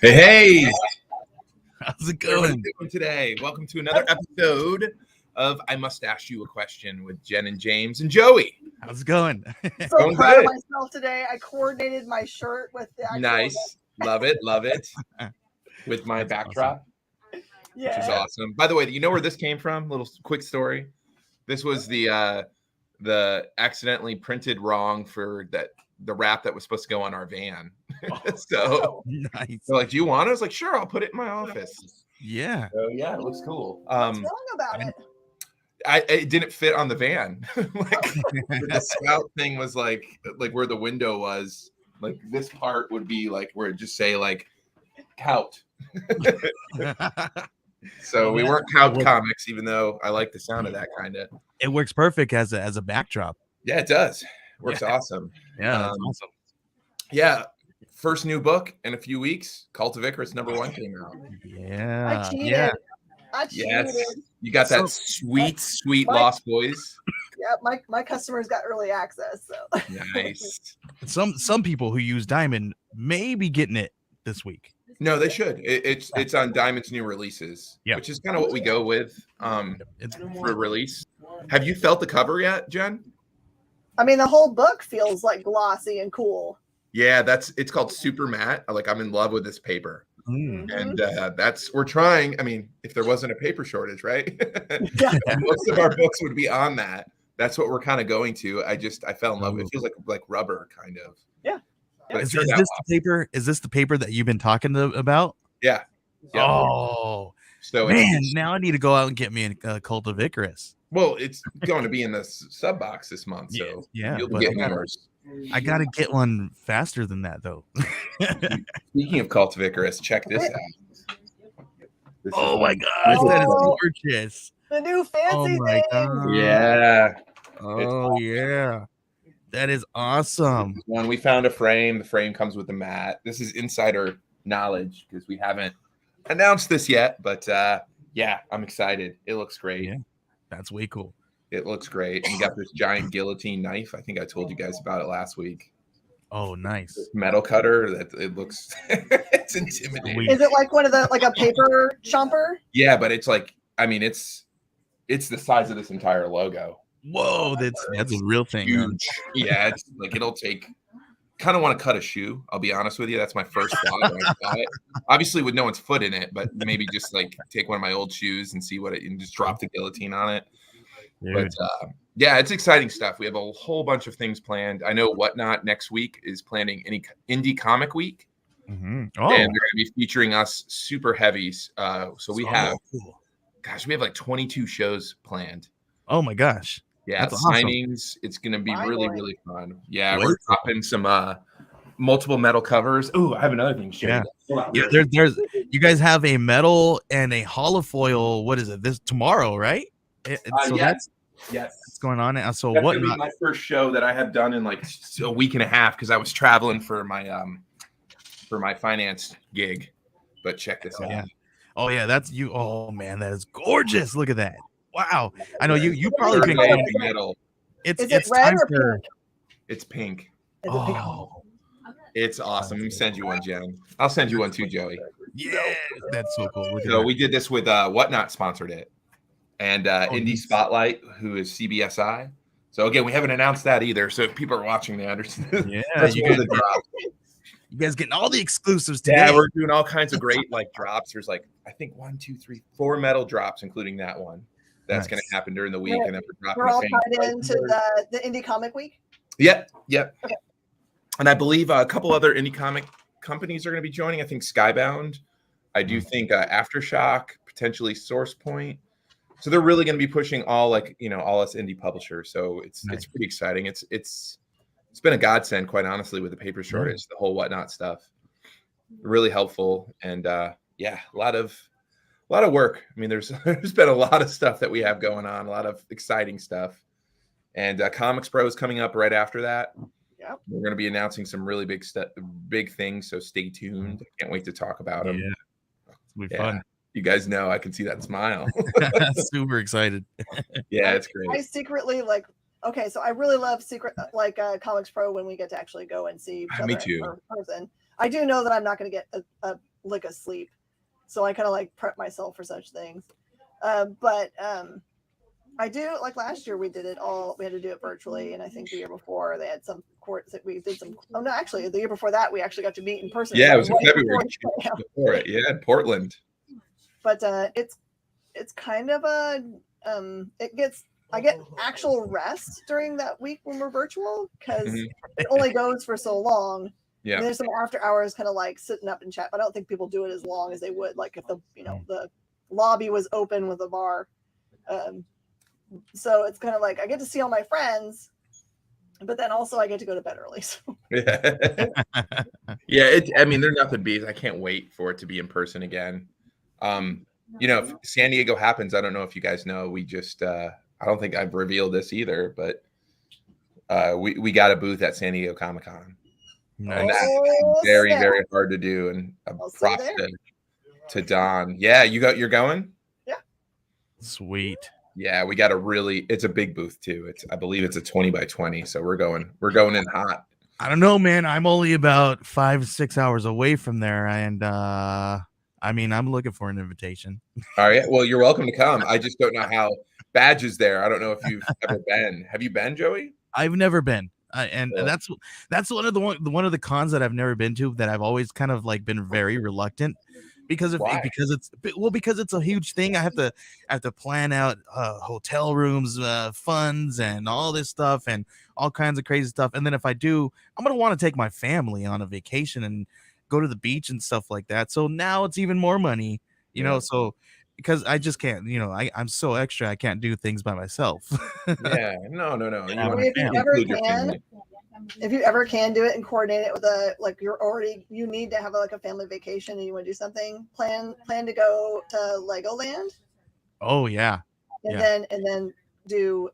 Hey, How's it everybody going? doing today? Welcome to another episode of I Must Ask You a Question with Jen and James and Joey. How's it going? So Going proud of good. myself today. I coordinated my shirt with the actual. Nice. Love it. Love it. With my That's backdrop, which is Yeah. awesome. By the way, you know where this came from? Little quick story. This was the accidentally printed wrong for the wrap that was supposed to go on our van. So Nice. they're like, "Do you want it?" I was like, "Sure, I'll put it in my office." Yeah. So yeah, it looks cool. What's wrong about it? It didn't fit on the van. Like the spout thing was like where the window was. Like this part would be like where it just say like Cout. So we weren't Cout comics, even though I like the sound of that kind of. It works perfect as a backdrop. Yeah, it does. Works awesome. Yeah, that's awesome. Yeah. First new book in a few weeks. Cult of Icarus #1 came out. Yeah. I cheated. Yeah. I cheated. Yes. You got that sweet Lost Boys. Yeah, my customers got early access. So Nice. Some people who use Diamond may be getting it this week. No, they should. It's on Diamond's new releases, which is kind of what we go with for release. Have you felt the cover yet, Jen? I mean, the whole book feels like glossy and cool. Yeah, it's called Super Matte. Like I'm in love with this paper, Mm. and we're trying. I mean, if there wasn't a paper shortage, right? Yeah. Most of our books would be on that. That's what we're kind of going to. I fell in love with it. It feels like rubber, kind of. Yeah. But Is this the paper? Is this the paper that you've been talking about? Yeah. Oh, so man! Now I need to go out and get me a Cult of Icarus. Well, it's going to be in the sub box this month, so you'll be getting yours. I gotta get one faster than that, though. Speaking of Cult of Icarus, check this out. Oh my gosh, that is gorgeous! The new fancy my thing. God. Yeah. Oh yeah, that is awesome. When we found a frame, the frame comes with the mat. This is insider knowledge because we haven't announced this yet, but yeah, I'm excited. It looks great. Yeah, that's way cool. It looks great. And you got this giant guillotine knife. I think I told you guys about it last week. Oh, nice. This metal cutter that it looks it's intimidating. Is it like one of the like a paper chomper? Yeah, but it's like it's the size of this entire logo. Whoa, that's a real thing. Huge. Yeah, it's like it'll take. Kind of want to cut a shoe. I'll be honest with you. That's my first thought when I saw it. Obviously, with no one's foot in it, but maybe just like take one of my old shoes and see and just drop the guillotine on it. Dude. But yeah, it's exciting stuff. We have a whole bunch of things planned. I know Whatnot next week is planning Indie Comic Week, and they're going to be featuring us super heavies. So we have, we have like 22 shows planned. Oh my gosh. Yeah, that's signings. Awesome. It's going to be really fun. Yeah, we're dropping some multiple metal covers. Oh, I have another thing. Yeah, there's you guys have a metal and a holofoil. What is it? This tomorrow, right? So yes. That's going on now. So that's what? Be my first show that I have done in like a week and a half because I was traveling for my finance gig. But check this out. Yeah. Oh yeah, that's you. Oh man, that is gorgeous. Look at that. Wow. I know you probably think metal. It's red or pink? It's pink. Oh, it's awesome. Let me send you one, Jen. I'll send you one too, Joey. Yeah, that's so cool. So we did this with Whatnot sponsored it, and Indie Spotlight, who is CBSI. So again, we haven't announced that either. So if people are watching, they understand. Yeah, you guys getting all the exclusives today. Yeah, we're doing all kinds of great like drops. There's like I think 1, 2, 3, 4 metal drops, including that one. That's going to happen during the week, and then we're all tied into the Indie Comic Week. Yep. Okay. And I believe a couple other indie comic companies are going to be joining. I think Skybound. I do think Aftershock, potentially Source Point. So they're really going to be pushing all us indie publishers. So it's pretty exciting. It's been a godsend, quite honestly, with the paper shortage, the whole Whatnot stuff. Really helpful, and yeah, a lot of work. I mean, there's been a lot of stuff that we have going on, a lot of exciting stuff. And Comics Pro is coming up right after that. Yep. We're going to be announcing some really big things, so stay tuned. I can't wait to talk about them. Yeah. It'll be fun. You guys know I can see that smile. Super excited. Yeah, it's great. I secretly so I really love Comics Pro when we get to actually go and see each other Me too. in person. I do know that I'm not going to get lick of sleep. So I kind of like prep myself for such things. But I do, like last year we did it all, we had to do it virtually. And I think the year before they had some courts that we did some, oh no, actually the year before that we actually got to meet in person. Yeah, it was in right February before it. Yeah, in Portland. But it's kind of a, I get actual rest during that week when we're virtual because it only goes for so long. Yeah. And there's some after hours kind of like sitting up and chat. But I don't think people do it as long as they would like if the the lobby was open with a bar. So it's kind of like I get to see all my friends, but then also I get to go to bed early. So. Yeah, I mean, they're nothing beats. I can't wait for it to be in person again. If San Diego happens, I don't know if you guys know, we just I don't think I've revealed this either, but we got a booth at San Diego Comic-Con. Nice. And that's very, very hard to do. And props to Don. Yeah, you're going? Yeah. Sweet. Yeah, we got it's a big booth too. I believe it's a 20 by 20. So we're going in hot. I don't know, man. I'm only about 5-6 hours away from there. And I mean, I'm looking for an invitation. All right. Well, you're welcome to come. I just don't know how Badge is there. I don't know if you've ever been. Have you been, Joey? I've never been. And that's one of the cons that I've never been to, that I've always kind of like been very reluctant because it's a huge thing. I have to plan out hotel rooms, funds, and all this stuff, and all kinds of crazy stuff. And then if I do, I'm gonna want to take my family on a vacation and go to the beach and stuff like that. So now it's even more money, you know. So because I just can't, I'm so extra, I can't do things by myself. Yeah, no. If you ever can do it and coordinate it with you need to have a family vacation and you want to do something, plan to go to Legoland. Oh yeah. And then do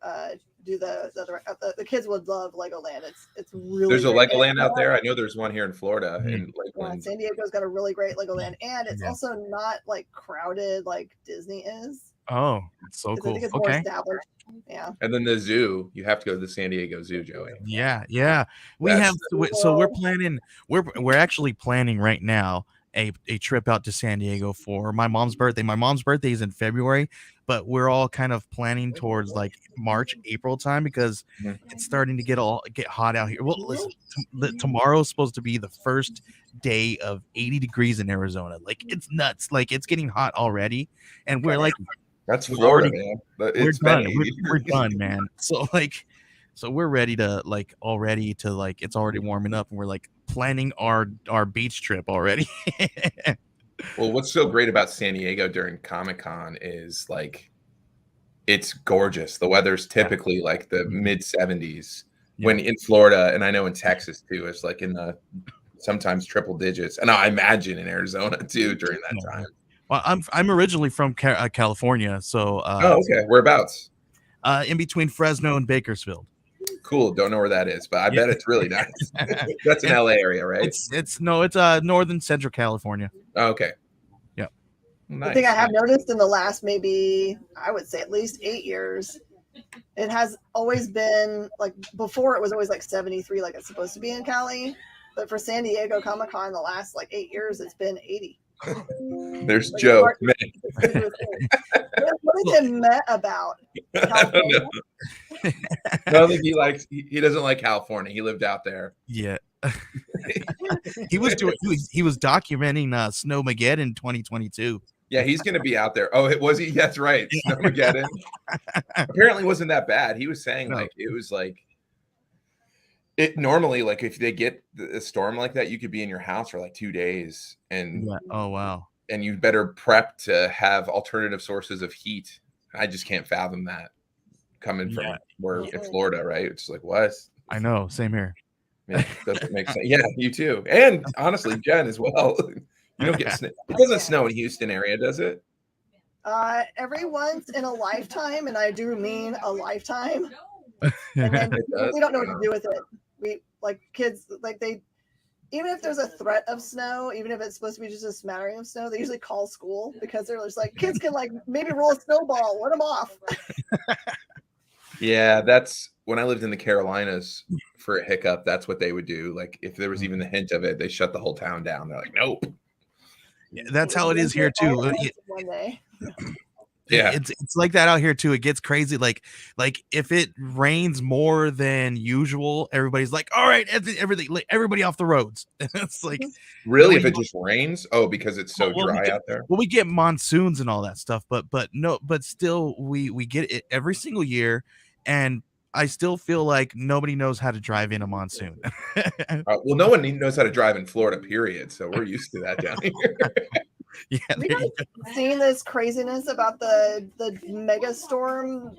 the kids would love Legoland. It's really there's a Legoland out there. I know there's one here in Florida in Lakeland. San Diego's got a really great Legoland, and it's also not like crowded like Disney is. Oh, it's so cool. I think it's more established. Yeah. And then the zoo, you have to go to the San Diego Zoo, Joey. Yeah. We're actually planning right now a trip out to San Diego for my mom's birthday. My mom's birthday is in February, but we're all kind of planning towards like March, April time because it's starting to get hot out here. Well, listen, tomorrow's supposed to be the first day of 80 degrees in Arizona. Like it's nuts. Like it's getting hot already, and we're like, that's Florida, man. We're done. We're done, man. So we're ready to already to it's already warming up, and we're like planning our beach trip already. Well, what's so great about San Diego during Comic-Con is it's gorgeous. The weather's typically like the mid 70s when in Florida, and I know in Texas too, it's like in the sometimes triple digits. And I imagine in Arizona too during that time. Well, I'm originally from California, so okay. Whereabouts? In between Fresno and Bakersfield. Cool. Don't know where that is, but I bet it's really nice. That's an LA area, right? It's northern central California. Oh, okay. Yeah. Nice. The thing I have noticed in the last maybe I would say at least 8 years, it has always been like before it was always like 73 like it's supposed to be in Cali, but for San Diego Comic-Con the last 8 years it's been 80. There's Joe. What is it met about? I don't know. I don't think he doesn't like California. He lived out there. Yeah. he was documenting Snowmageddon 2022. Yeah, he's going to be out there. Oh, was he? That's right. Snowmageddon. Apparently wasn't that bad. He was saying it was it normally if they get a storm like that, you could be in your house for 2 days and oh wow. And you better prep to have alternative sources of heat. I just can't fathom that coming from we're in Florida, right? It's like what? I know, same here. It doesn't make sense. Yeah, you too. And honestly, Jen as well. You don't get snow. It doesn't snow in Houston area, does it? Every once in a lifetime, and I do mean a lifetime. And then we don't know what to do with it. We kids they even if there's a threat of snow, even if it's supposed to be just a smattering of snow, they usually call school because they're just kids can maybe roll a snowball, let them off. Yeah, that's when I lived in the Carolinas for a hiccup. That's what they would do. If there was even the hint of it, they shut the whole town down. They're like, nope. That's how it is here too. One day. Yeah, it's like that out here too. It gets crazy. Like if it rains more than usual, everybody's like, all right, everybody off the roads. It's like really, if it just rains, because it's so dry out there. Well, we get monsoons and all that stuff, but still we get it every single year, and I still feel like nobody knows how to drive in a monsoon. Well, no one knows how to drive in Florida, period. So we're used to that down here. Yeah, have you guys seen this craziness about the mega storm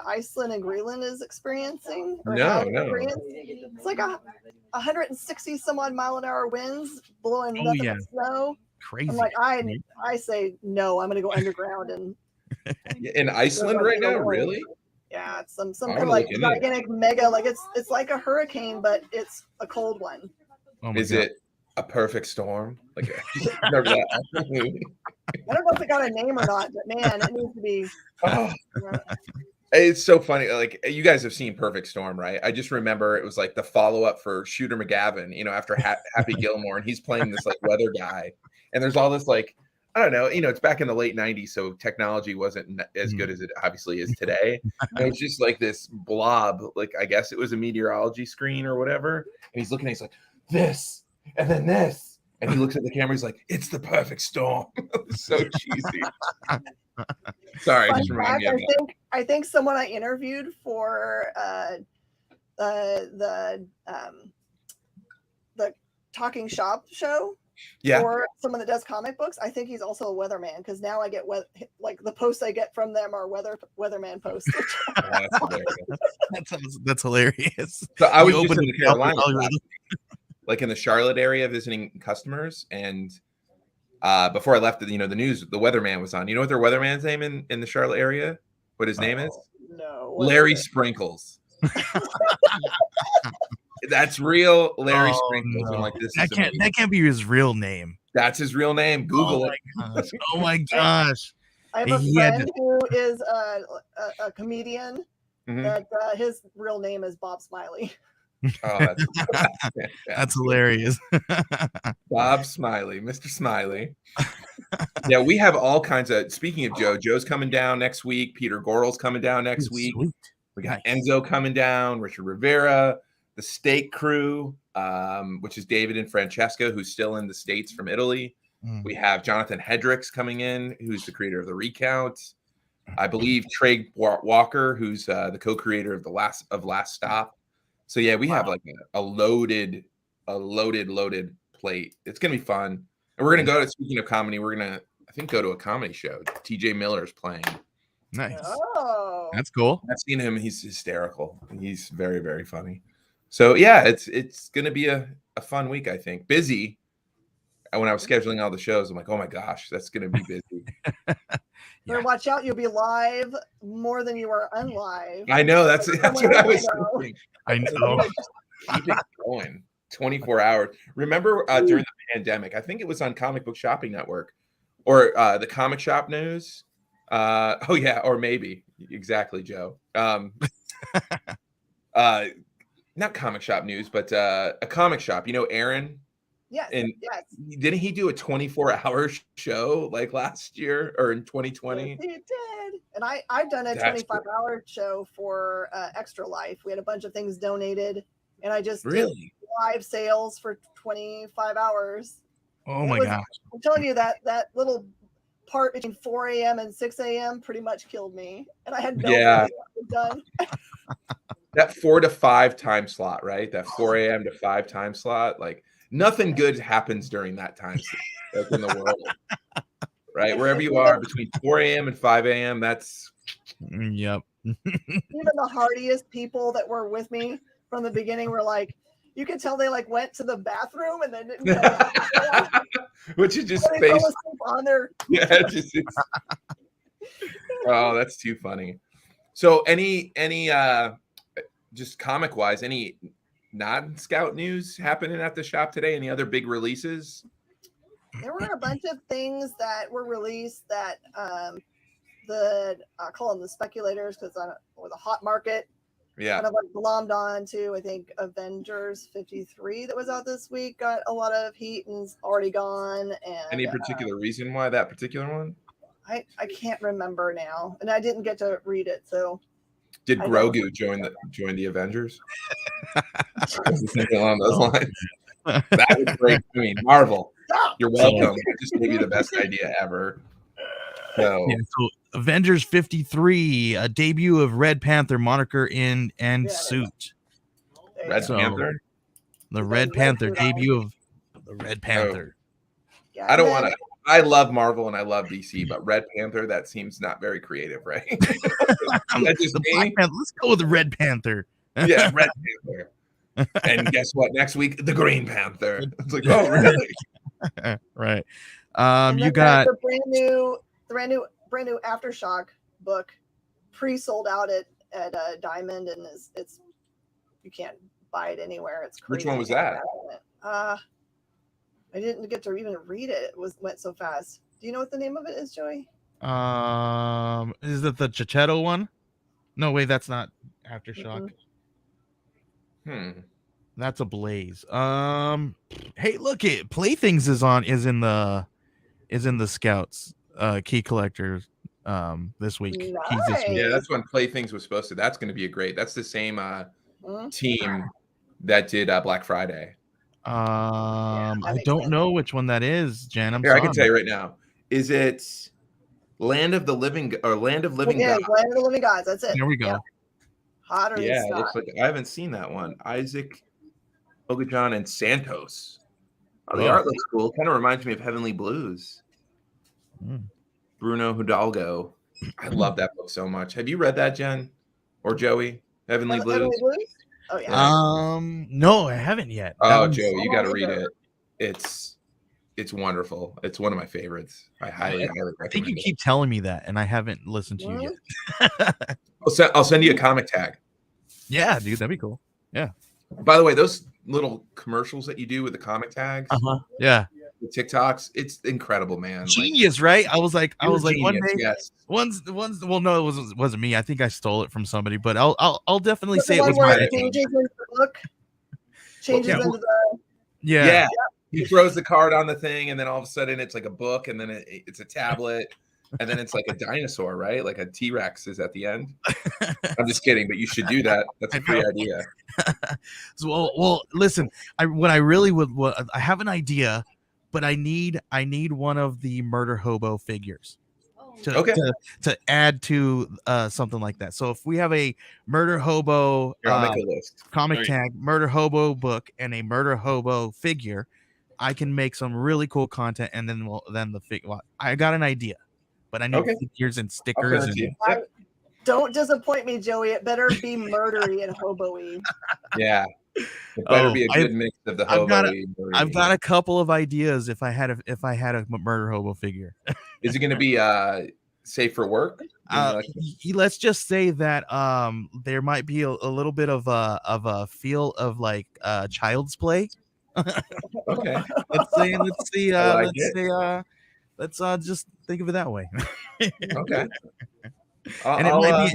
Iceland and Greenland is experiencing? No. It's like 160 some odd mile an hour winds blowing nothing but snow. Crazy. I'm like, I say no. I'm going to go underground and in Iceland right now. Really? Yeah, it's some kind of like gigantic mega, like it's like a hurricane, but it's a cold one. Is it a perfect storm? Like, remember that movie? I don't know if it got a name or not, but man, it needs to be. It's so funny. Like, you guys have seen Perfect Storm, right? I just remember it was like the follow-up for Shooter McGavin, after Happy Gilmore, and he's playing this like weather guy, and there's all this like, I don't know, it's back in the late 90s, so technology wasn't as good as it obviously is today. And it was just like this blob, like I guess it was a meteorology screen or whatever, and he's looking, and he's like, this, and then this, and he looks at the camera, he's like, it's the perfect storm. So cheesy. Sorry, just remind me of that. I think someone I interviewed for the Talking Shop show. Yeah. Or someone that does comic books. I think he's also a weatherman because now I get like the posts I get from them are weatherman posts. That's hilarious. So I was just in the Carolinas, like in the Charlotte area, visiting customers, and before I left, the news, the weatherman was on. You know what their weatherman's name in the Charlotte area? What his name is? No. Larry Sprinkles. That's real Larry Sprinkles. No. I'm like, that can't be his real name. That's his real name. Google it. Oh my gosh. I have a friend who is a comedian. That his real name is Bob Smiley. Oh, that's hilarious. Bob Smiley, Mr. Smiley. Yeah, we have all kinds of. Speaking of Joe's coming down next week. Peter Gorel's coming down next week. Sweet. We got Enzo coming down. Richard Rivera. The Steak Crew, which is David and Francesca, who's still in the States from Italy. We have Jonathan Hendricks coming in, who's the creator of The Recount. I believe Trey Walker, who's the co-creator of Last Stop. So yeah, we have like a loaded plate. It's gonna be fun, and we're gonna go to. Speaking of comedy, we're gonna go to a comedy show. TJ Miller's playing. Nice. Oh, that's cool. I've seen him. He's hysterical. He's very, very funny. So yeah, it's gonna be a fun week, I think. Busy. And when I was scheduling all the shows, I'm like, oh my gosh, that's gonna be busy. Better watch out, you'll be live more than you are unlive. I know, that's what I was thinking. I know. Keep it going. 24 hours. Remember during the pandemic, I think it was on Comic Book Shopping Network or the Comic Shop News. Oh yeah, or maybe exactly, Joe. Not Comic Shop News, but a comic shop. Aaron? Yes. And yes. Didn't he do a 24-hour show like last year or in 2020? He did. And I've done a 25-hour show for Extra Life. We had a bunch of things donated, and I just did live sales for 25 hours. Oh my gosh. I'm telling you that little part between 4 a.m. and 6 a.m. pretty much killed me. And I had no idea what done. That 4 to 5 time slot, right? That 4 a.m. to 5 time slot. Like nothing good happens during that time slot in the world. Right? Wherever you are between 4 a.m. and 5 a.m. That's yep. Even the hardiest people that were with me from the beginning were like, you could tell they like went to the bathroom and then which is just face on their oh, that's too funny. So any just comic wise, any non-scout news happening at the shop today? Any other big releases? There were a bunch of things that were released that I call them the speculators or the hot market Yeah. kind of like glommed on to. I think Avengers 53 that was out this week got a lot of heat and is already gone. And Any particular reason why that particular one? I can't remember now, and I didn't get to read it. So did Grogu join the Avengers? Something along those lines. That was great. I mean, Marvel, you're welcome. I just gave you the best idea ever. So Avengers 53, a debut of Red Panther moniker and suit. Red Panther? The Red Panther debut of the Red Panther. Yeah, I don't want to. I love Marvel and I love DC, but Red Panther, that seems not very creative, right? Let's go with the Red Panther. Yeah, Red Panther. And guess what? Next week, the Green Panther. It's like, oh, really? Right. You got the brand new Aftershock book pre-sold out at Diamond, and it's you can't buy it anywhere. It's crazy. Which one was that? I didn't get to even read it. It went so fast. Do you know what the name of it is, Joey? Is it the Chichetto one? No, wait, that's not Aftershock. That's a Blaze. Hey, look, Playthings is in the Scouts key collectors this week. Nice. Yeah, that's when Playthings was supposed to. That's going to be that's the same team that did Black Friday. I don't know which one that is, Jan. I can tell you right now. Is it Land of the Living or Land of Living Gods? Land of the Living Gods. That's it. There we go. Yeah. Hotter it looks like I haven't seen that one. Isaac Ogajon and Santos. Oh, the art looks cool. Kind of reminds me of Heavenly Blues. Bruno Hidalgo. I love that book so much. Have you read that, Jen or Joey? Heavenly Blues? Heavenly Blues? Oh yeah. No, I haven't yet. Oh, Joey, you got to read it. It's wonderful. It's one of my favorites. I highly recommend it. I think you keep telling me that, and I haven't listened to you yet. I'll send you a comic tag. Yeah, dude, that'd be cool. Yeah. By the way, those little commercials that you do with the comic tags, yeah, the TikToks, it's incredible, man. Genius, right? I was like, genius, one day, yes. One's. Well, no, it wasn't me. I think I stole it from somebody, but I'll definitely say it was my idea. Changes into the book. Changes into the. Yeah. He throws the card on the thing, and then all of a sudden it's like a book, and then it's a tablet, and then it's like a dinosaur, right? Like a T-Rex is at the end. I'm just kidding, but you should do that. That's a free idea. Well, listen. I have an idea, but I need one of the Murder Hobo figures to add to something like that. So if we have a Murder Hobo comic tag, Murder Hobo book, and a Murder Hobo figure, I can make some really cool content, and then the figure. Well, I got an idea, but I need figures and stickers. Don't disappoint me, Joey. It better be murdery and hobo-y. Yeah, it better be a good mix of the hobo-y. I've got a couple of ideas. If I had a Murder Hobo figure, is it going to be safe for work? Let's just say that there might be a little bit of a feel of like child's play. Okay. Let's just think of it that way. Okay.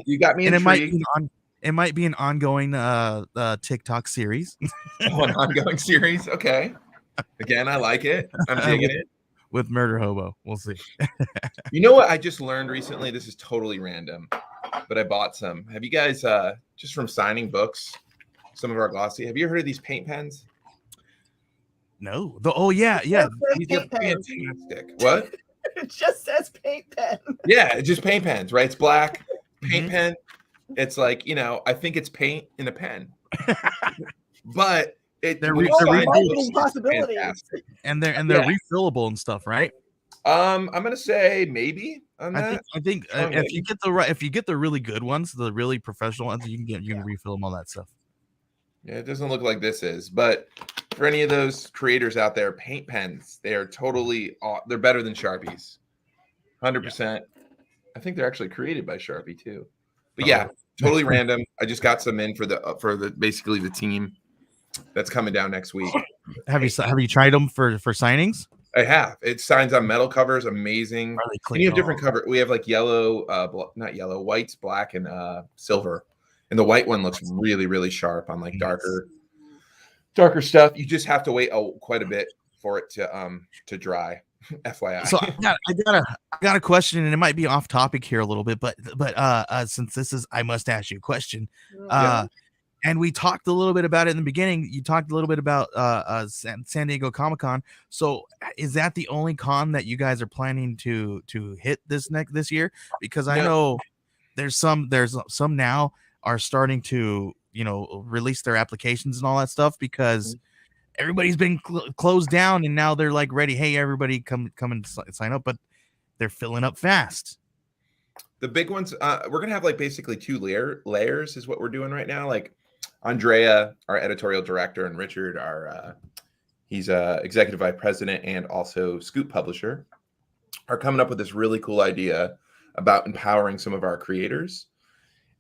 You got me intrigued. It might be an ongoing TikTok series. An ongoing series. Okay. Again, I like it. I'm digging it. With Murder Hobo. We'll see. You know what I just learned recently? This is totally random, but I bought some. Have you guys just from signing books, some of our glossy, have you heard of these paint pens? No. Yeah. These are fantastic. What? It just says paint pen. Yeah, it's just paint pens, right? It's black paint pen. It's like, I think it's paint in a pen. But they're possibilities. And they're refillable and stuff, right? I'm gonna say maybe on that. I think if you get the really good ones, the really professional ones, you can refill them, all that stuff. Yeah, it doesn't look like this is, but for any of those creators out there, paint pens, they are they're better than Sharpies. 100%. I think they're actually created by Sharpie too. But yeah, totally random. I just got some in for the basically the team that's coming down next week. Have you tried them for signings? I have. It signs on metal covers, amazing. And you have different cover. We have like yellow, not yellow, whites, black, and silver. and the white one looks really, really sharp on like darker stuff. You just have to wait quite a bit for it to dry. FYI. So I got a question, and it might be off topic here a little bit, but since this is, I must ask you a question. And we talked a little bit about it in the beginning. You talked a little bit about San Diego Comic-Con. So is that the only con that you guys are planning to hit this year? Because I know there's some now are starting to, you know, release their applications and all that stuff because everybody's been closed down, and now they're like ready. Hey, everybody, come and sign up, but they're filling up fast. The big ones, we're gonna have like basically two layers is what we're doing right now. Like Andrea, our editorial director, and Richard, our he's executive vice president and also Scoop publisher, are coming up with this really cool idea about empowering some of our creators.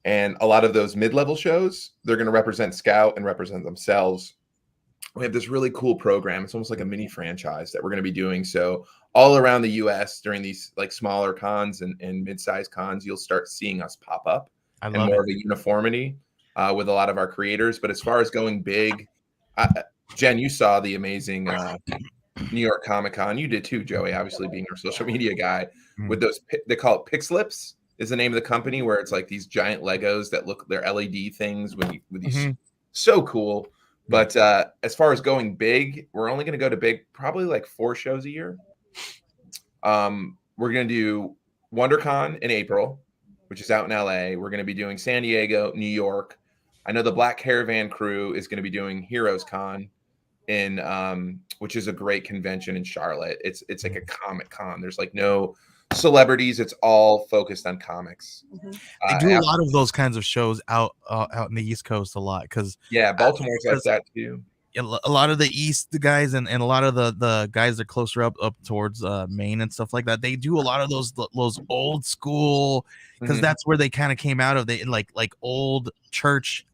And a lot of those mid-level shows, they're going to represent Scout and represent themselves. We have this really cool program. It's almost like a mini franchise that we're going to be doing. So all around the US during these like smaller cons and mid-sized cons, you'll start seeing us pop up and more of a uniformity with a lot of our creators. But as far as going big, Jen, you saw the amazing New York Comic Con. You did too, Joey, obviously being our social media guy with those, they call it Pixlips is the name of the company, where it's like these giant Legos that look, they're LED things with these, so cool. But as far as going big, we're only going to go to big, probably like 4 shows a year. We're going to do WonderCon in April, which is out in LA. We're going to be doing San Diego, New York. I know the Black Caravan crew is going to be doing Heroes Con in, which is a great convention in Charlotte. It's like a comic con. There's like no celebrities. It's all focused on comics. They do a lot of those kinds of shows out in the East Coast a lot, because Baltimore's like that too. A lot of the East guys and a lot of the guys that are closer up towards Maine and stuff like that, they do a lot of those old school, because that's where they kind of came out of, they like old church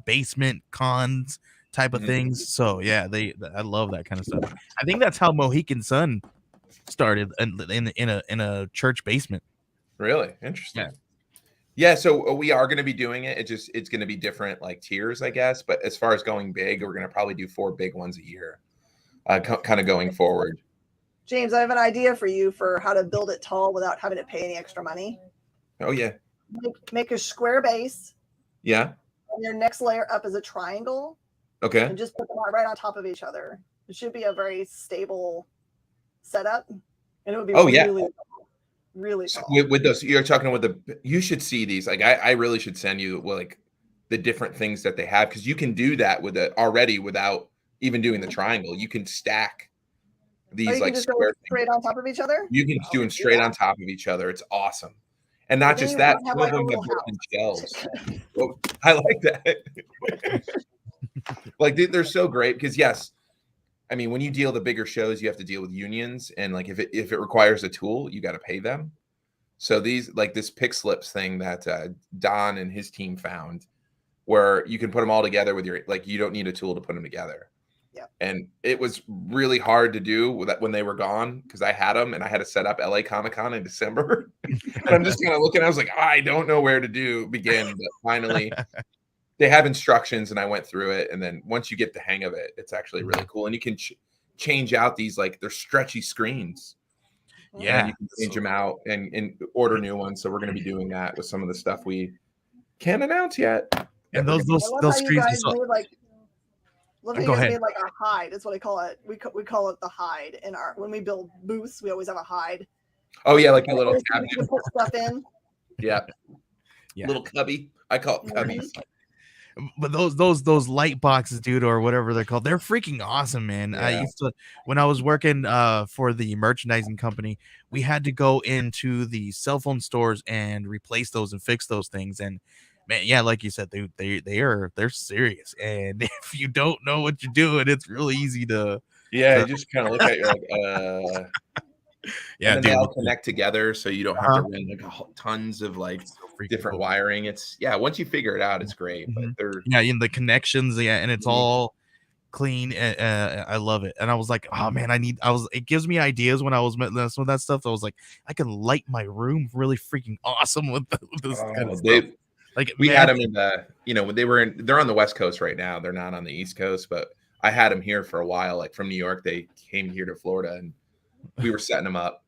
basement cons type of things. So yeah, I love that kind of stuff. I think that's how Mohican Sun started in a church basement. Really interesting. Yeah, so we are going to be doing it. It's going to be different like tiers, I guess. But as far as going big, we're going to probably do 4 big ones a year, kind of going forward. James, I have an idea for you for how to build it tall without having to pay any extra money. Oh yeah. Make a square base. Yeah. And your next layer up is a triangle. Okay. And just put them right on top of each other. It should be a very stable setup, and it would be really tall. With those, you're talking with you should see these. Like I really should send you like the different things that they have, because you can do that with it already without even doing the triangle. You can stack these like just go straight on top of each other. You can do them straight on top of each other. It's awesome. And not just that, some of them have built-in shelves. Well, I like that. Like they're so great, because yes, I mean, when you deal the bigger shows, you have to deal with unions, and like if it requires a tool, you got to pay them. So these, like this Pixlips thing that Don and his team found, where you can put them all together with you don't need a tool to put them together. Yeah. And it was really hard to do with that when they were gone, because I had them and I had to set up LA Comic Con in December. And I'm just kind of looking, I was like, I don't know where to begin, but finally they have instructions and I went through it. And then once you get the hang of it, it's actually really cool. And you can change out these, like they're stretchy screens. Yeah. And you can change them out and order new ones. So we're going to be doing that with some of the stuff we can't announce yet. And those screens. Go ahead. Made like a hide. That's what I call it. We call it the hide in when we build booths. We always have a hide. Oh yeah, like a little cabinet. You can put stuff in. Yeah. Little cubby. I call it cubbies. But those light boxes, dude, or whatever they're called, they're freaking awesome, man. I used to, when I was working for the merchandising company, we had to go into the cell phone stores and replace those and fix those things. And man, yeah, like you said, they're serious. And if you don't know what you're doing, it's really easy to you just kind of look at it, you're like yeah, and then they all connect together, so you don't have to run like tons of like different wiring. It's once you figure it out, it's great. But they're in the connections, and it's all clean. I love it. And I was like, oh man, it gives me ideas when I was messing with that stuff. I was like, I can light my room really freaking awesome with this kind of stuff. Like we had them in the you know, when they're on the West Coast right now. They're not on the East Coast, but I had them here for a while. Like from New York, they came here to Florida, and we were setting them up.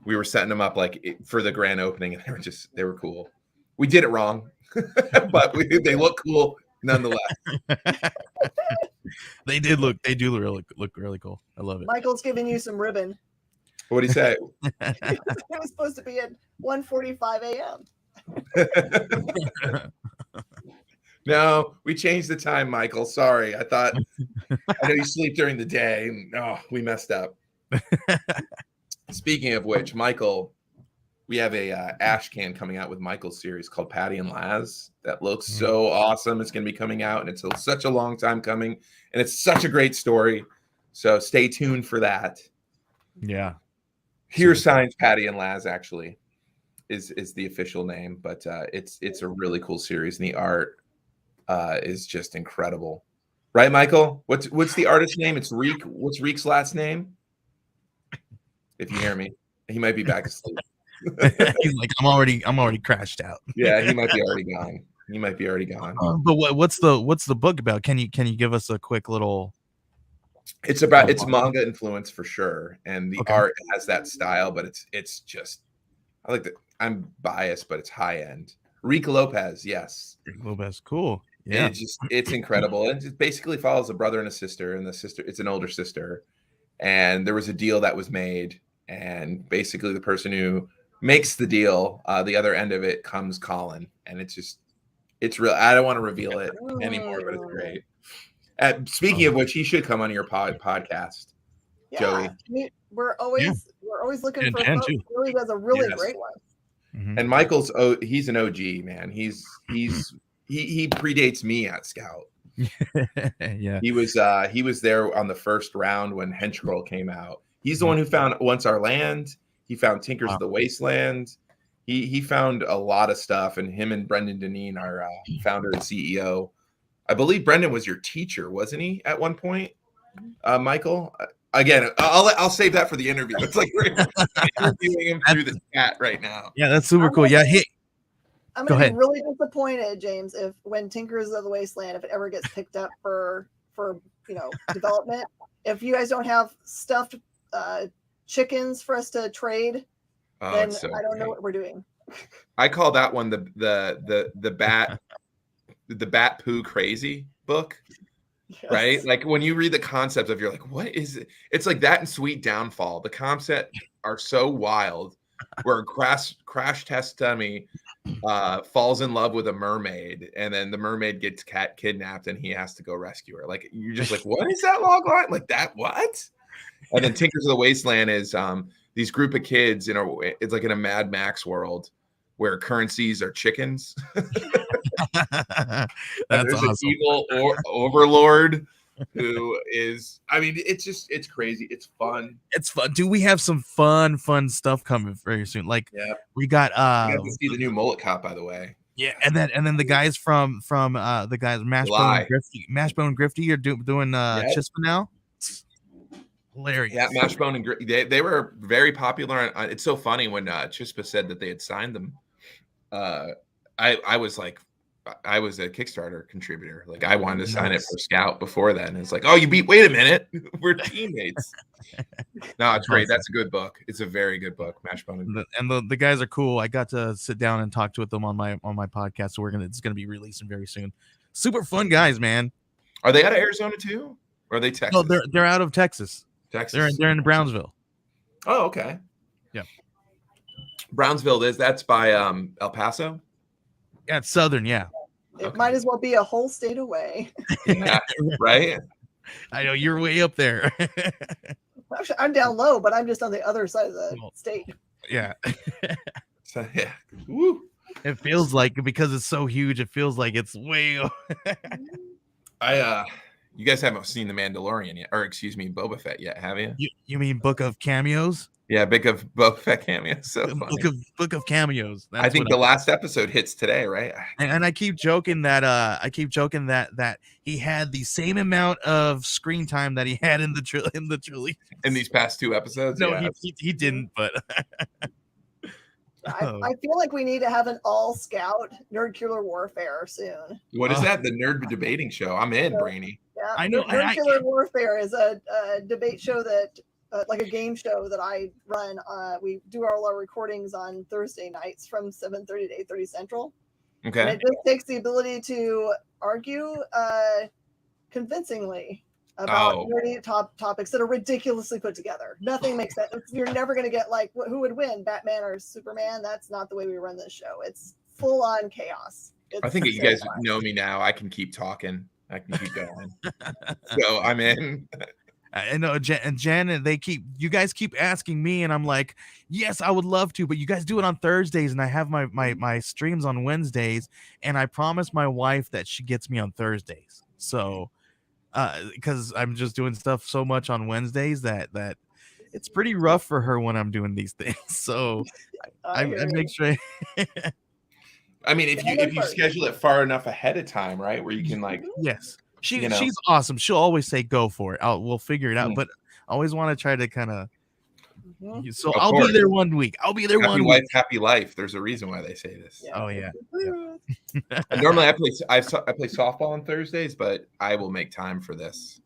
Like for the grand opening, and they were cool. We did it wrong, but they look cool nonetheless. They do look really cool. I love it. Michael's giving you some ribbon. What do you say? It was supposed to be at 1:45 a.m. No, we changed the time, Michael. Sorry. I know you sleep during the day. Oh, we messed up. Speaking of which, Michael, we have a ash can coming out with Michael's series called Patty and Laz. That looks so awesome. It's going to be coming out, and it's such a long time coming, and it's such a great story. So stay tuned for that. Yeah. Here Signs Patty and Laz actually is the official name, but it's a really cool series, and the art is just incredible. Right, Michael? What's the artist's name? It's Reek. What's Reek's last name? If you hear me, he might be back asleep. He's like, I'm already crashed out. Yeah, he might be already gone. But what's the book about? Can you give us a quick little? It's manga influence for sure, and the art has that style, but it's just, I like that. I'm biased, but it's high end. Reek Lopez, yes. Reek Lopez, cool. Yeah, it's incredible. It basically follows a brother and a sister, and it's an older sister, and there was a deal that was made, and basically the person who makes the deal, the other end of it comes Colin, and it's real. I don't want to reveal it anymore, but it's great. Speaking of which, he should come on your podcast, Joey. We're always looking for folks. Joey does a really great one. Mm-hmm. And Michael's he's an OG, man. He predates me at Scout. Yeah, he was there on the first round when Hench Girl came out. He's the one who found Once Our Land. He found Tinkers of the Wasteland. He found a lot of stuff, and him and Brendan Deneen, our founder and CEO. I believe Brendan was your teacher, wasn't he, at one point? Michael? Again, I'll save that for the interview. It's like we're interviewing him through the chat right now. Yeah, that's super cool. Yeah, I'm going to be really disappointed, James, if when Tinkers of the Wasteland, if it ever gets picked up for development, if you guys don't have stuffed chickens for us to trade, then I don't know what we're doing. I call that one the bat poo crazy book. Yes. Right? Like when you read the concept of, you're like, what is it? It's like that and Sweet Downfall. The concept are so wild, where crash test dummy falls in love with a mermaid, and then the mermaid gets kidnapped, and he has to go rescue her. Like, you're just like, what is that log line? Like that, what? And then Tinkers of the Wasteland is these group of kids it's like in a Mad Max world where currencies are chickens. There's awesome. An evil overlord who is, it's crazy. It's fun. Dude, we have some fun stuff coming very soon. Like, we got you to see the new Mullet Cop, by the way. Yeah, and then the guys from the guys Mashbone and Grifty are doing Chispa now. Hilarious. Yeah, Mashbone and Grifty, they were very popular. It's so funny when Chispa said that they had signed them. I was like, I was a Kickstarter contributor. Like, I wanted to sign it for Scout before then. It's like, oh, wait a minute, we're teammates. No, it's great. That's a good book. It's a very good book, Mashbone. And the guys are cool. I got to sit down and talk with them on my podcast. So it's gonna be releasing very soon. Super fun guys, man. Are they out of Arizona too, or are they Texas? No, they're out of Texas. They're in Brownsville. Oh, okay. Yeah. Brownsville that's by El Paso. Yeah, it's southern. Yeah. It might as well be a whole state away. Yeah, right? I know you're way up there. I'm down low, but I'm just on the other side of the state. Yeah. So, yeah. Woo. It feels like, because it's so huge, it feels like it's way. You guys haven't seen The Mandalorian yet, or excuse me, Boba Fett yet, have you? You mean Book of Cameos? Yeah, Book of Boba Fett cameos. So funny. Book of Cameos. That's I think the last episode hits today, right? And I keep joking that that he had the same amount of screen time that he had in the trilogy. In these past two episodes. No, yeah. he didn't. But I feel like we need to have an all-scout nerd killer warfare soon. What is that? The nerd debating show? I'm in, Brainy. Yeah, I know. Nerd Killer Warfare is a debate show that, like a game show that I run. We do all our recordings on Thursday nights from 7:30 to 8:30 Central. Okay. And it just takes the ability to argue convincingly about nerdy topics that are ridiculously put together. Nothing makes sense. You're never going to get like who would win, Batman or Superman. That's not the way we run this show. It's full on chaos. I think you guys know me now. I can keep talking. I can keep going. So I'm in. I know, Jen, and you guys keep asking me, and I'm like, yes, I would love to, but you guys do it on Thursdays, and I have my streams on Wednesdays, and I promised my wife that she gets me on Thursdays. So, because I'm just doing stuff so much on Wednesdays that it's pretty rough for her when I'm doing these things. So I make sure. I mean, if you schedule it far enough ahead of time, right, where you can like, yes, she's awesome. She'll always say go for it. We'll figure it out. But I always want to try to kind of. So I'll be there one week. I'll be there happy one wife, week. Happy life. There's a reason why they say this. Yeah. Oh yeah. Normally I play softball on Thursdays, but I will make time for this.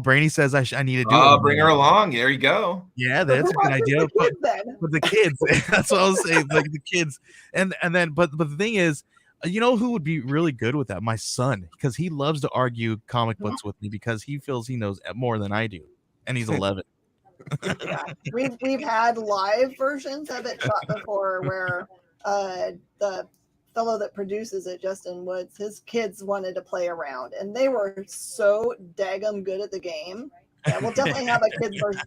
Brainy says I need to do it. Oh, bring her along. There you go. Yeah, that's a good idea. But the kids, that's what I was saying. Like the kids, and then, but the thing is, you know who would be really good with that? My son, because he loves to argue comic books with me because he feels he knows more than I do, and he's 11. Yeah, we've had live versions of it shot before where the fellow that produces it, Justin Woods, his kids wanted to play around, and they were so daggum good at the game. Yeah, we'll definitely have a kids version.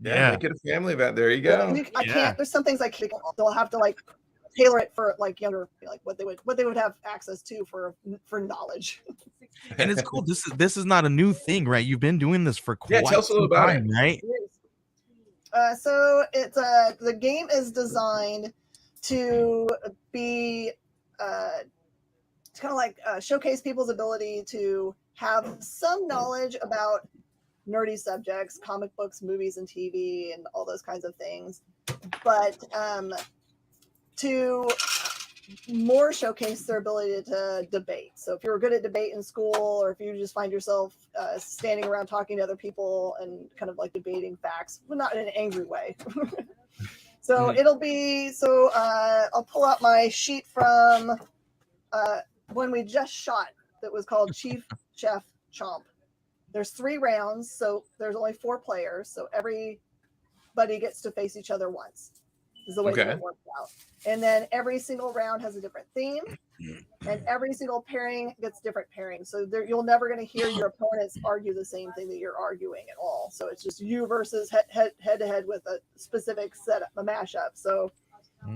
Yeah, make it a family event. There you go. I can't. There's some things I can't. They'll have to like tailor it for like younger, like what they would have access to for knowledge. And it's cool. This is not a new thing, right? You've been doing this for quite tell us a little about time, it. Right? So it's the game is designed to be it's kind of like showcase people's ability to have some knowledge about nerdy subjects, comic books, movies, and TV, and all those kinds of things, but to more showcase their ability to debate. So if you're good at debate in school, or if you just find yourself standing around talking to other people and kind of like debating facts, but not in an angry way. So it'll be, I'll pull out my sheet from when we just shot that was called Chief Chef Chomp. There's 3 rounds, so there's only 4 players, so everybody gets to face each other once. Is the way that it works out. And then every single round has a different theme, and every single pairing gets different pairings. So you're never going to hear your opponents argue the same thing that you're arguing at all. So it's just you versus head to head with a specific setup, a mashup. So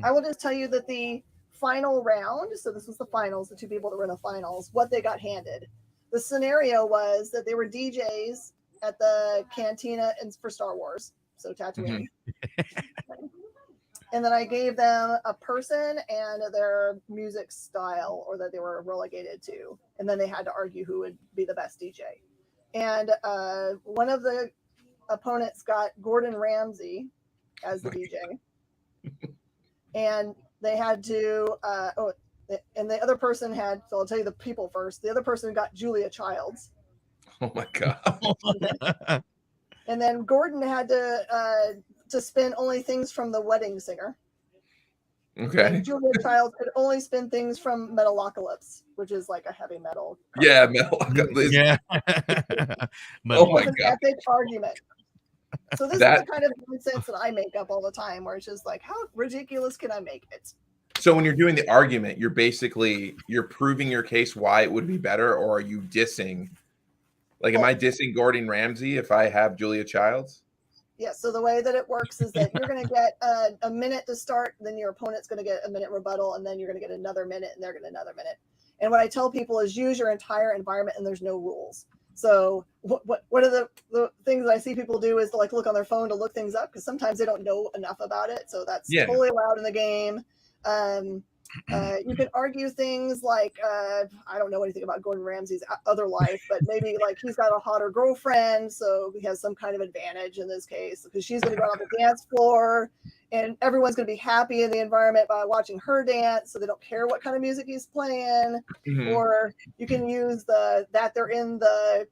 I will just tell you that the final round, so this was the finals, the 2 people that were in the finals, what they got handed. The scenario was that they were DJs at the cantina for Star Wars, so Tatooine. And then I gave them a person and their music style, or that they were relegated to. And then they had to argue who would be the best DJ. And one of the opponents got Gordon Ramsay as the DJ. And they had to, and the other person had, so I'll tell you the people first. The other person got Julia Childs. Oh my God. And then Gordon had to spin only things from The Wedding Singer. Okay. And Julia Childs could only spin things from Metalocalypse, which is like a heavy metal. Yeah, Metalocalypse. Yeah. Oh my God. Epic argument. So this is the kind of nonsense that I make up all the time, where it's just like, how ridiculous can I make it? So when you're doing the argument, you're proving your case why it would be better, or are you dissing? Like, am I dissing Gordon Ramsay if I have Julia Childs? Yeah, so the way that it works is that you're going to get a minute to start, then your opponent's going to get a minute rebuttal, and then you're going to get another minute, and they're going to get another minute. And what I tell people is use your entire environment, and there's no rules. So one of the things that I see people do is to like look on their phone to look things up, because sometimes they don't know enough about it. So that's totally allowed in the game. You can argue things like I don't know anything about Gordon Ramsay's other life, but maybe like he's got a hotter girlfriend, so he has some kind of advantage in this case because she's going to go on the dance floor, and everyone's going to be happy in the environment by watching her dance, so they don't care what kind of music he's playing. Mm-hmm. Or you can use that they're in the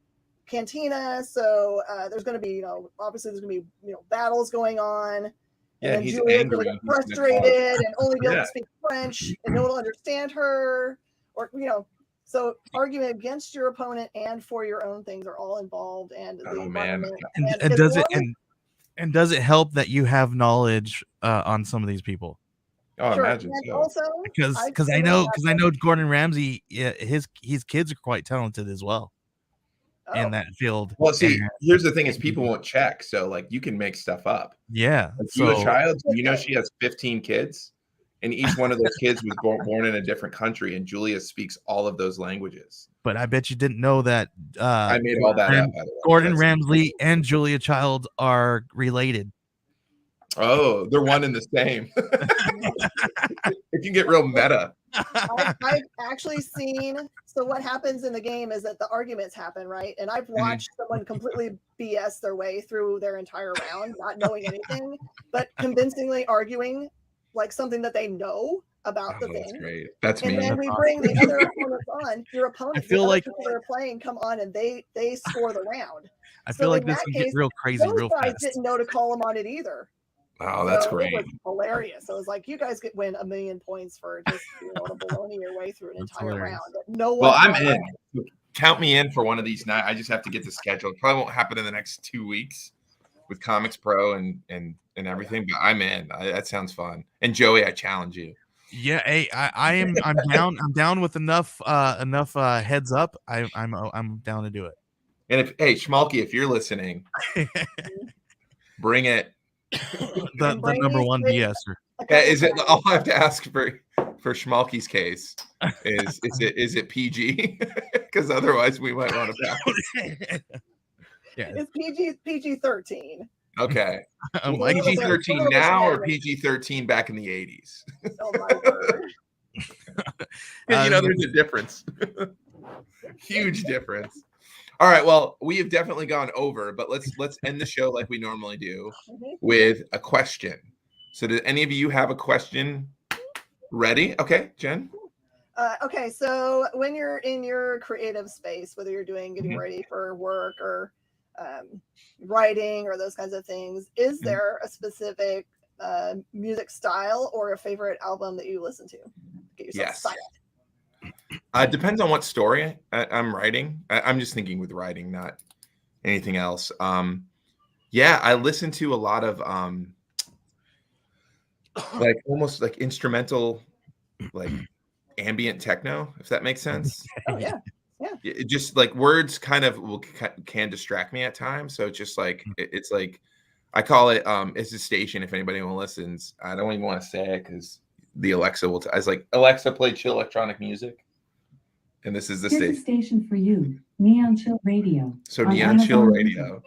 cantina, so there's going to be obviously there's going to be battles going on. Yeah, and he's Julia's angry. Gonna get frustrated and only be able to speak French, and no one will understand her. Or so arguing against your opponent and for your own things are all involved. And the environment. And does it help that you have knowledge on some of these people? Oh, sure. Imagine and so. Also, because I know Gordon Ramsay, his kids are quite talented as well. In that field. Well, see, here's the thing: is people won't check, so like you can make stuff up. Yeah. Like, so a child, she has 15 kids, and each one of those kids was born in a different country, and Julia speaks all of those languages. But I bet you didn't know that. I made all that up. By the way. Gordon Ramsay and Julia Child are related. Oh, they're one and the same. It can get real meta. I've actually seen. So what happens in the game is that the arguments happen, right? And I've watched someone completely BS their way through their entire round, not knowing anything, but convincingly arguing like something that they know about the thing. That's great. That's and me. And then we bring the other opponents on. Your opponents, I feel like people that are playing, come on and they score the round. I feel like this can get real crazy real fast. Those guys didn't know to call them on it either. Oh, that's great. It was hilarious. So it was like you guys could win 1 million points for just to baloney your way through an entire round. No one. Well, I'm in. Count me in for one of these nights. I just have to get the schedule. It probably won't happen in the next 2 weeks with Comics Pro and everything, but I'm in. That sounds fun. And Joey, I challenge you. Yeah, hey, I'm down. I'm down with enough heads up. I'm down to do it. And Schmalky, if you're listening, bring it. The number one BS. Is it? I'll have to ask for Schmalky's case. Is it PG? Because otherwise we might want to pass. Yeah, it's PG-13. Okay. PG-13 now or PG-13 back in the 80s? Oh my word! There's a difference. Huge difference. All right, well, we have definitely gone over, but let's end the show like we normally do with a question. So did any of you have a question ready? Okay, Jen? Okay, so when you're in your creative space, whether you're getting ready for work or writing or those kinds of things, is there a specific music style or a favorite album that you listen to? Get yourself silent. It depends on what story I'm writing. I'm just thinking with writing, not anything else. I listen to a lot of like almost like instrumental, like ambient techno, if that makes sense. Oh yeah. It just like words kind of can distract me at times. So it's just like it's like I call it it's a station. If anybody listens, I don't even want to say it because the Alexa will. I was like, Alexa, play chill electronic music. And this is the station. Station for you, Neon Chill Radio. So Neon Chill Radio.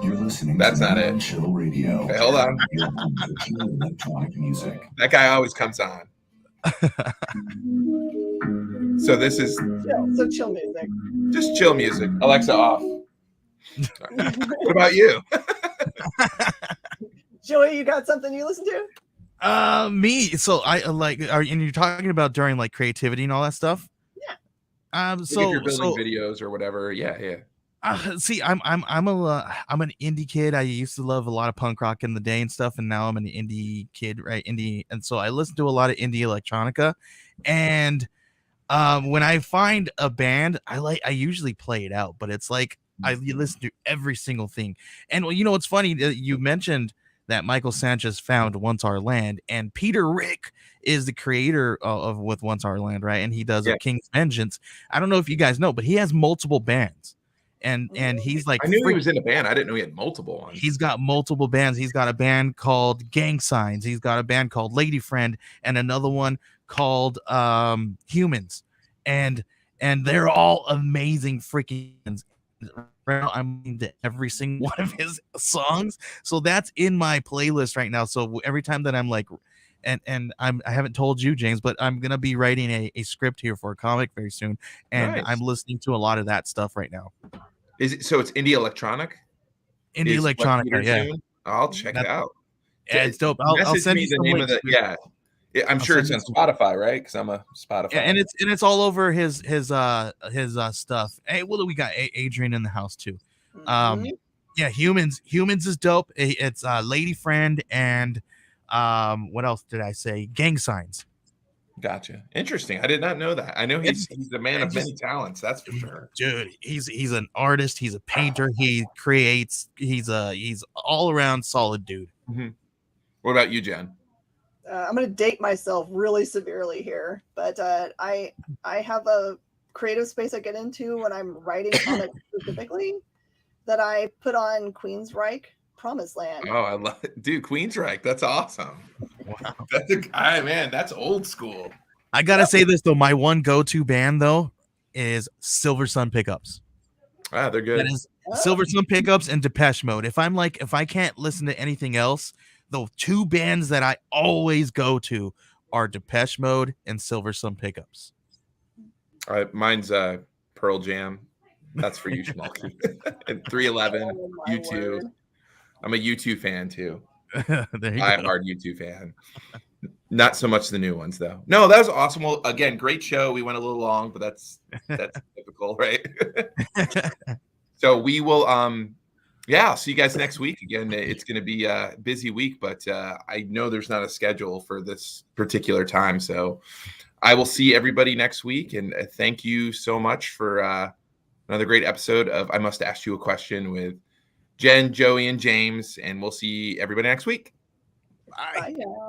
You're listening. That's not it. Chill Radio. Okay, hold on. Electronic music. That guy always comes on. So this is chill music. Just chill music. Alexa off. What about you? Joey, you got something you listen to? Me. So I and you're talking about during like creativity and all that stuff. Yeah. So if you're building videos or whatever, yeah. See, I'm an indie kid. I used to love a lot of punk rock in the day and stuff, and now I'm an indie kid, right? And so I listen to a lot of indie electronica, and when I find a band, I usually play it out, but it's like I listen to every single thing. And it's funny that you mentioned that Michael Sanchez found Once Our Land, and Peter Rick is the creator of With Once Our Land, right? And he does King's Vengeance. I don't know if you guys know, but he has multiple bands. And he's like, I knew he was in a band. I didn't know he had multiple ones. He's got multiple bands. He's got a band called Gang Signs. He's got a band called Lady Friend, and another one called Humans. And they're all amazing freaking bands. I'm into every single one of his songs, so that's in my playlist right now. So every time that I'm like and I haven't told you, James, but I'm gonna be writing a script here for a comic very soon, and Nice. I'm listening to a lot of that stuff right now. Is it so? It's indie electronic. Indie Is what electronica, Peter's yeah. doing? I'll check it out. Yeah, it's dope. I'll Message send me you the some name links. of the. Yeah, I'm I'll sure send it's you on some- Spotify, right? Because I'm a Spotify. Yeah, and it's all over his stuff. Hey, what do we got? Adrian in the house too. Mhm. Yeah, humans is dope. It's Lady Friend and what else did I say? Gang Signs. Gotcha. Interesting. I did not know that. I know he's a man of many talents. That's for sure. Dude, he's an artist. He's a painter. He creates. He's all around solid dude. Mm-hmm. What about you, Jen? I'm going to date myself really severely here, but I have a creative space I get into when I'm writing comics specifically that I put on Queensryche Promised Land. Oh, I love it. Dude, Queensryche. That's awesome. Wow. That's a guy, man. That's old school. I gotta say this though, my one go-to band though is Silver Sun Pickups. Ah, they're good. That is Silver Sun Pickups and Depeche Mode. If I can't listen to anything else, the two bands that I always go to are Depeche Mode and Silver Sun Pickups. Mine's Pearl Jam. That's for you, Schmalky. And 311, Oh, my U2. word. I'm a U2 fan too. There you I'm go. hard U2 fan. Not so much the new ones though. No, that was awesome. Well, again, great show. We went a little long, but that's typical, right? So we will I'll see you guys next week. Again, it's going to be a busy week, but I know there's not a schedule for this particular time. So I will see everybody next week. And thank you so much for another great episode of I Must Ask You a Question with Jen, Joey, and James. And we'll see everybody next week. Bye. Bye, y'all.